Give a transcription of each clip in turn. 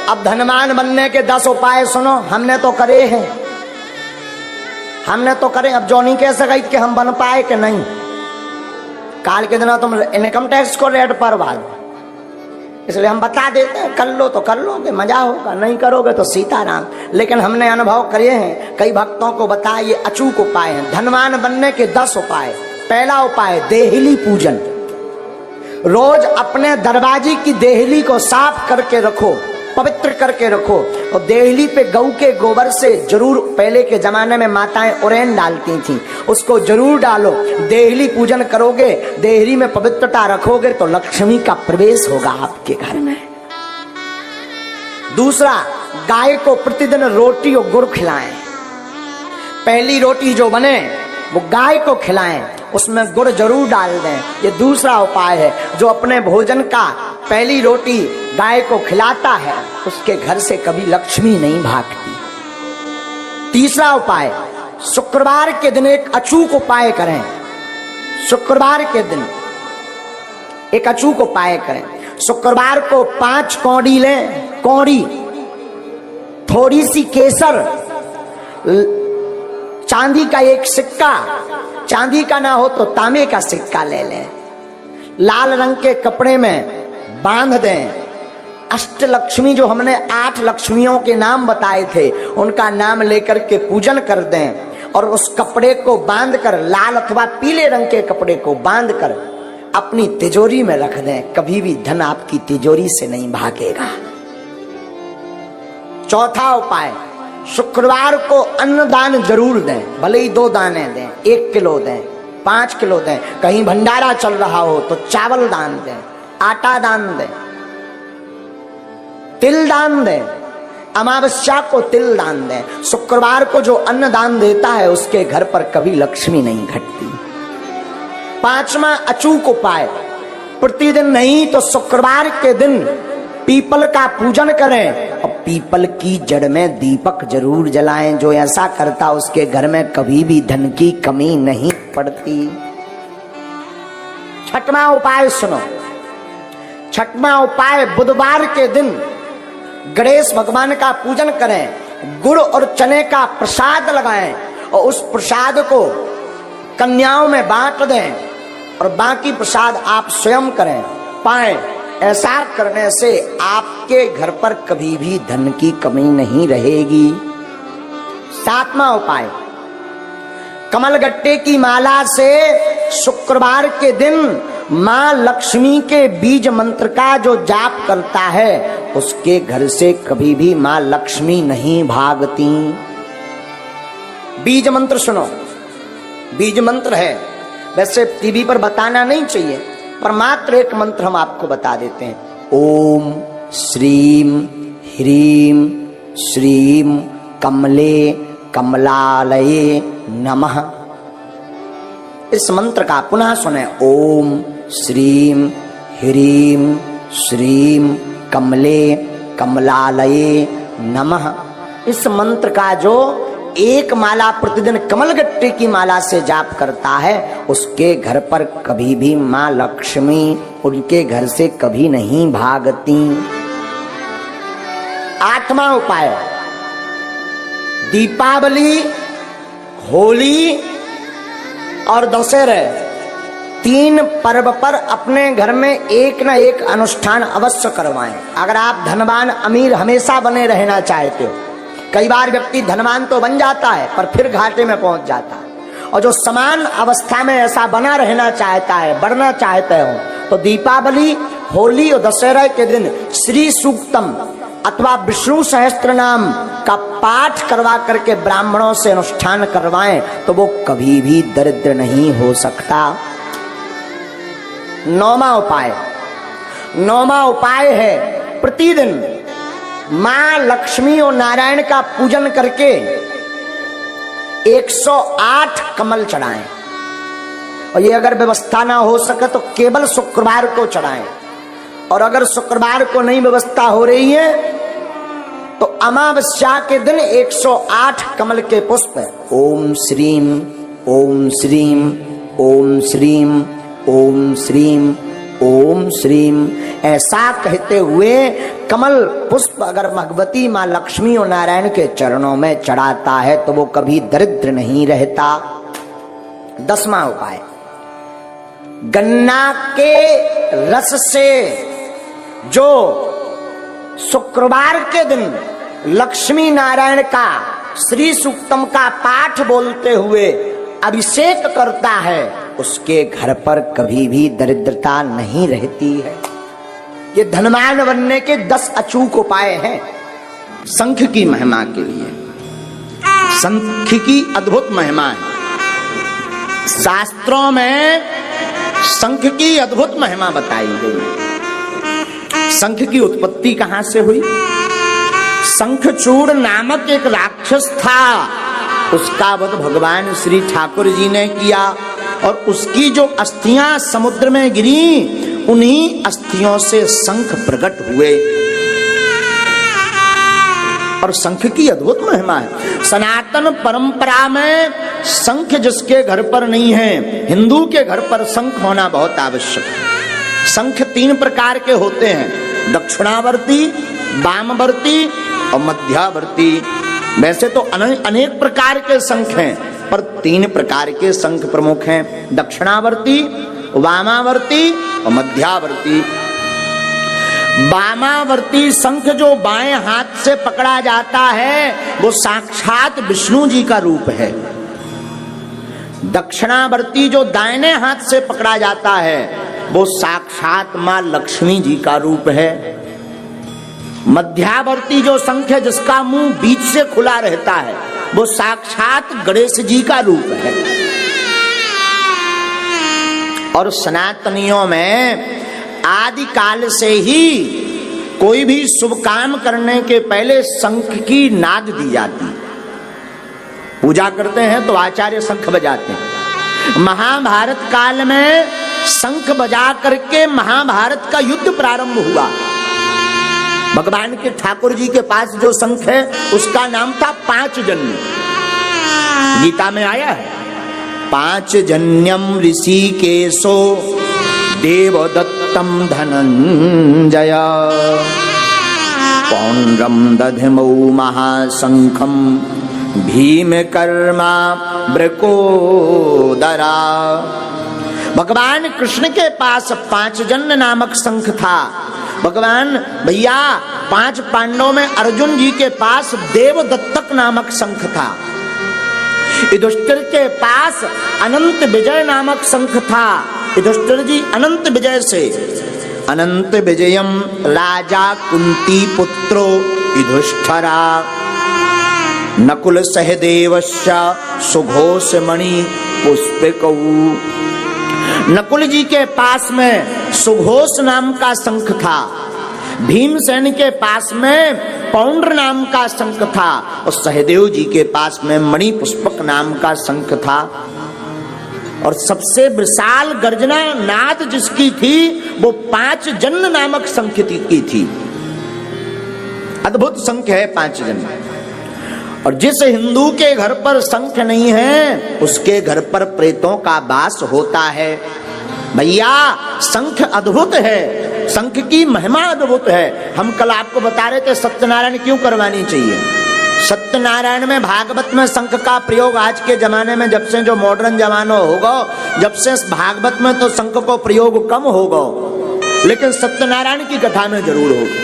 अब धनवान बनने के 10 उपाय सुनो, हमने तो करे हैं, हमने तो करे। अब जो नहीं कह सका कि हम बन पाए कि नहीं। काल के दिन तुम इनकम टैक्स को रेट पर बाद, इसलिए हम बता देते हैं, कर लो तो कर लोगे, मजा होगा, नहीं करोगे तो सीताराम। लेकिन हमने अनुभव करे हैं, कई भक्तों को बताया, ये अचूक उपाय हैं। धनवान बनने के 10 उपाय। पहला उपाय, देहली पूजन। रोज अपने दरवाजे की देहली को साफ करके रखो, पवित्र करके रखो। और देहली पे गऊ के गोबर से जरूर, पहले के जमाने में माताएं उरेन डालती थी, उसको जरूर डालो। देहली पूजन करोगे, देहली में पवित्रता रखोगे तो लक्ष्मी का प्रवेश होगा आपके घर में। दूसरा, गाय को प्रतिदिन रोटी और गुड़ खिलाएं। पहली रोटी जो बने वो गाय को खिलाएं, उसमें गुड़ जरूर डाल दें। ये दूसरा उपाय है। जो अपने भोजन का पहली रोटी गाय को खिलाता है, उसके घर से कभी लक्ष्मी नहीं भागती। तीसरा उपाय, शुक्रवार के दिन एक अचूक उपाय करें। शुक्रवार के दिन एक अचूक उपाय करें। शुक्रवार को 5 कौड़ी लें, कौड़ी, थोड़ी सी केसर, चांदी का एक सिक्का, चांदी का ना हो तो तांबे का सिक्का ले लें, लाल रंग के कपड़े में बांध दें। अष्टलक्ष्मी, जो हमने 8 लक्ष्मियों के नाम बताए थे, उनका नाम लेकर के पूजन कर दें। और उस कपड़े को बांधकर, लाल अथवा पीले रंग के कपड़े को बांधकर अपनी तिजोरी में रख दें। कभी भी धन आपकी तिजोरी से नहीं भागेगा। चौथा उपाय, शुक्रवार को अन्नदान जरूर दें। भले ही 2 दाने दें, 1 किलो दें, 5 किलो दें। कहीं भंडारा चल रहा हो तो चावल दान दें, आटा दान दें, तिल दान दें। अमावस्या को तिल दान दें। शुक्रवार को जो अन्न दान देता है, उसके घर पर कभी लक्ष्मी नहीं घटती। 5वां अचूक उपाय, प्रतिदिन नहीं तो शुक्रवार के दिन पीपल का पूजन करें और पीपल की जड़ में दीपक जरूर जलाएं। जो ऐसा करता, उसके घर में कभी भी धन की कमी नहीं पड़ती। 6वां उपाय सुनो। 6वां उपाय, बुधवार के दिन गणेश भगवान का पूजन करें। गुड़ और चने का प्रसाद लगाएं और उस प्रसाद को कन्याओं में बांट दें और बाकी प्रसाद आप स्वयं करें, पाएं। ऐसा करने से आपके घर पर कभी भी धन की कमी नहीं रहेगी। 7वां उपाय, कमलगट्टे की माला से शुक्रवार के दिन मां लक्ष्मी के बीज मंत्र का जो जाप करता है, उसके घर से कभी भी मां लक्ष्मी नहीं भागती। बीज मंत्र सुनो। बीज मंत्र है, वैसे टीवी पर बताना नहीं चाहिए, पर मात्र एक मंत्र हम आपको बता देते हैं। ओम श्रीम ह्रीम श्रीम कमले कमलालये नमः। इस मंत्र का पुनः सुने। ओम श्रीम ह्रीम श्रीम कमले कमलालये नमः। इस मंत्र का जो एक माला प्रतिदिन कमलगट्टे की माला से जाप करता है, उसके घर पर कभी भी मां लक्ष्मी उनके घर से कभी नहीं भागती। 8वां उपाय, दीपावली, होली और दशहरे, 3 पर्व पर अपने घर में एक न एक अनुष्ठान अवश्य करवाएं। अगर आप धनवान अमीर हमेशा बने रहना चाहते हो, कई बार व्यक्ति धनवान तो बन जाता है पर फिर घाटे में पहुंच जाता है, और जो समान अवस्था में ऐसा बना रहना चाहता है, बढ़ना चाहते हो, तो दीपावली, होली और दशहरा के दिन श्री सूक्तम अथवा विष्णु सहस्त्र नाम का पाठ करवा करके ब्राह्मणों से अनुष्ठान करवाएं, तो वो कभी भी दरिद्र नहीं हो सकता। 9वां उपाय है, प्रतिदिन मां लक्ष्मी और नारायण का पूजन करके 108 कमल चढ़ाएं। और ये अगर व्यवस्था ना हो सके तो केवल शुक्रवार को चढ़ाएं। और अगर शुक्रवार को नहीं व्यवस्था हो रही है तो अमावस्या के दिन 108 कमल के पुष्प ओम श्रीम ओम श्रीम ओम श्रीम ओम श्रीम ओम श्रीम। ऐसा कहते हुए कमल पुष्प अगर भगवती माँ लक्ष्मी और नारायण के चरणों में चढ़ाता है तो वो कभी दरिद्र नहीं रहता। 10वां उपाय, गन्ना के रस से जो शुक्रवार के दिन लक्ष्मी नारायण का श्री सूक्तम का पाठ बोलते हुए अभिषेक करता है, उसके घर पर कभी भी दरिद्रता नहीं रहती है। ये धनवान बनने के 10 अचूक उपाय हैं शंख की महिमा के लिए। शंख की अद्भुत महिमा है, शास्त्रों में शंख की अद्भुत महिमा बताई गई। शंख की उत्पत्ति कहां से हुई? शंखचूड़ नामक एक राक्षस था, उसका वध भगवान श्री ठाकुर जी ने किया और उसकी जो अस्थियां समुद्र में गिरी, उन्हीं अस्थियों से शंख प्रकट हुए। और शंख की अद्भुत महिमा है। सनातन परंपरा में शंख जिसके घर पर नहीं है, हिंदू के घर पर शंख होना बहुत आवश्यक है। शंख 3 प्रकार के होते हैं, दक्षिणावर्ती, वामवर्ती और मध्यावर्ती। वैसे तो अनेक प्रकार के शंख हैं, पर 3 प्रकार के शंख प्रमुख हैं, दक्षिणावर्ती, वामावर्ती और मध्यावर्ती। वामावर्ती शंख जो बाएं हाथ से पकड़ा जाता है वो साक्षात विष्णु जी का रूप है। दक्षिणावर्ती जो दाहिने हाथ से पकड़ा जाता है वो साक्षात मां लक्ष्मी जी का रूप है। मध्यावर्ती जो शंख है जिसका मुंह बीच से खुला रहता है वो साक्षात गणेश जी का रूप है। और सनातनियों में आदि काल से ही कोई भी शुभ काम करने के पहले शंख की नाद दी जाती। पूजा करते हैं तो आचार्य शंख बजाते हैं। महाभारत काल में शंख बजा करके महाभारत का युद्ध प्रारंभ हुआ। भगवान के ठाकुर जी के पास जो शंख है उसका नाम था पांचजन्य। गीता में आया है, पांचजन्यम ऋषिकेशो देवदत्तम धनंजय पौंड्रम दधिमौ महाशंखम भीमकर्मा वृकोदरा। भगवान कृष्ण के पास पांचजन्य नामक शंख था। भगवान भैया 5 पांडवों में अर्जुन जी के पास देवदत्तक नामक शंख था। युधिष्ठिर के पास अनंत विजय नामक शंख था। युधिष्ठिर जी अनंत विजय से अनंत विजयम राजा कुंती पुत्रो युधिष्ठिरा नकुल सहदेवश्च सुघोषमणि पुष्पिकौ। नकुल जी के पास में सुघोष नाम का शंख था। भीमसेन के पास में पौंड्र नाम का शंख था और सहदेव जी के पास में मणि पुष्पक नाम का शंख था। और सबसे विशाल गर्जना नाद जिसकी थी वो पांचजन्य नामक शंख की थी। अद्भुत शंख है पांचजन्य। और जिस हिंदू के घर पर शंख नहीं है उसके घर पर प्रेतों का वास होता है। भैया शंख अद्भुत है, शंख की महिमा अद्भुत है। हम कल आपको बता रहे थे सत्यनारायण क्यों करवानी चाहिए। सत्यनारायण में भागवत में शंख का प्रयोग आज के जमाने में जब से जो मॉडर्न जमाना होगा, जब से भागवत में तो शंख को प्रयोग कम होगा, लेकिन सत्यनारायण की कथा में जरूर होगा।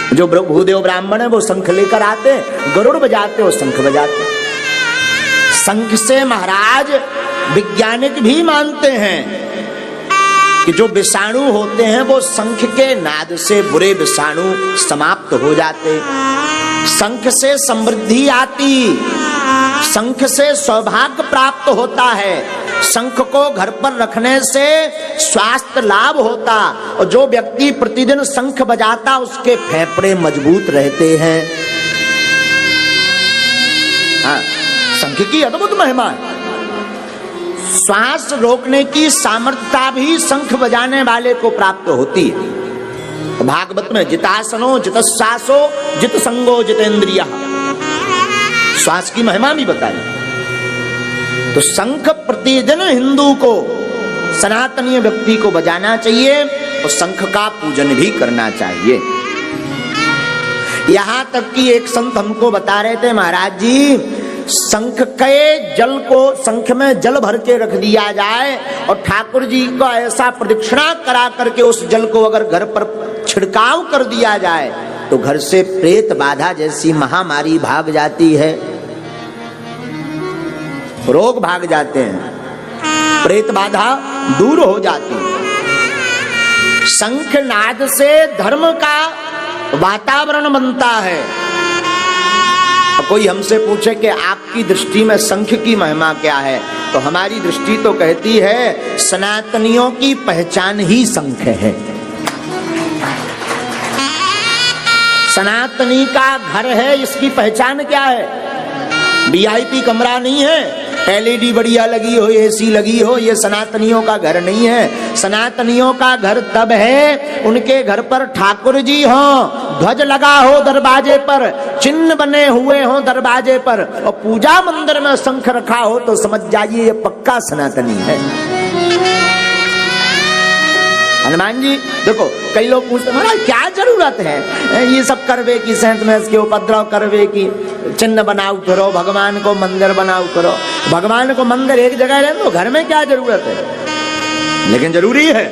जो भूदेव ब्राह्मण है वो शंख लेकर आते, गरुड़ बजाते और शंख बजाते। शंख से महाराज वैज्ञानिक भी मानते हैं कि जो विषाणु होते हैं वो शंख के नाद से बुरे विषाणु समाप्त हो जाते। शंख से समृद्धि आती, शंख से सौभाग्य प्राप्त होता है, शंख को घर पर रखने से स्वास्थ्य लाभ होता। और जो व्यक्ति प्रतिदिन शंख बजाता उसके फेफड़े मजबूत रहते हैं। हाँ, शंख की अद्भुत महिमा है। श्वास रोकने की सामर्थ्यता भी शंख बजाने वाले को प्राप्त होती है। भागवत में जितासनो जितश्वासो जित संगो जितेंद्रिय, श्वास की महिमा भी बताई। तो शंख प्रतिदिन हिंदू को सनातनीय व्यक्ति को बजाना चाहिए और शंख का पूजन भी करना चाहिए। यहां तक कि एक संत हमको बता रहे थे, महाराज जी शंख के जल को, शंख में जल भर के रख दिया जाए और ठाकुर जी को ऐसा प्रदक्षिणा करा करके उस जल को अगर घर पर छिड़काव कर दिया जाए तो घर से प्रेत बाधा जैसी महामारी भाग जाती है, रोग भाग जाते हैं, प्रेत बाधा दूर हो जाती है। शंख नाद से धर्म का वातावरण बनता है। कोई हमसे पूछे कि आपकी दृष्टि में शंख की महिमा क्या है, तो हमारी दृष्टि तो कहती है सनातनियों की पहचान ही शंख है। सनातनी का घर है, इसकी पहचान क्या है? वीआईपी कमरा नहीं है, एलईडी बढ़िया लगी हो, एसी लगी हो, ये सनातनियों का घर नहीं है। सनातनियों का घर तब है उनके घर पर ठाकुर जी हो, ध्वज लगा हो दरवाजे पर, चिन्ह बने हुए हो दरवाजे पर और पूजा मंदिर में शंख रखा हो तो समझ जाइए ये पक्का सनातनी है। हनुमान जी देखो, कई लोग पूछते महाराज क्या जरूरत है ये सब करवे की, सेंत में इसके उपद्रव करवे की, चिन्ह बनाओ करो, भगवान को मंदिर बनाओ करो। भगवान को मंदिर एक जगह रहने दो, घर में क्या जरूरत है? लेकिन जरूरी है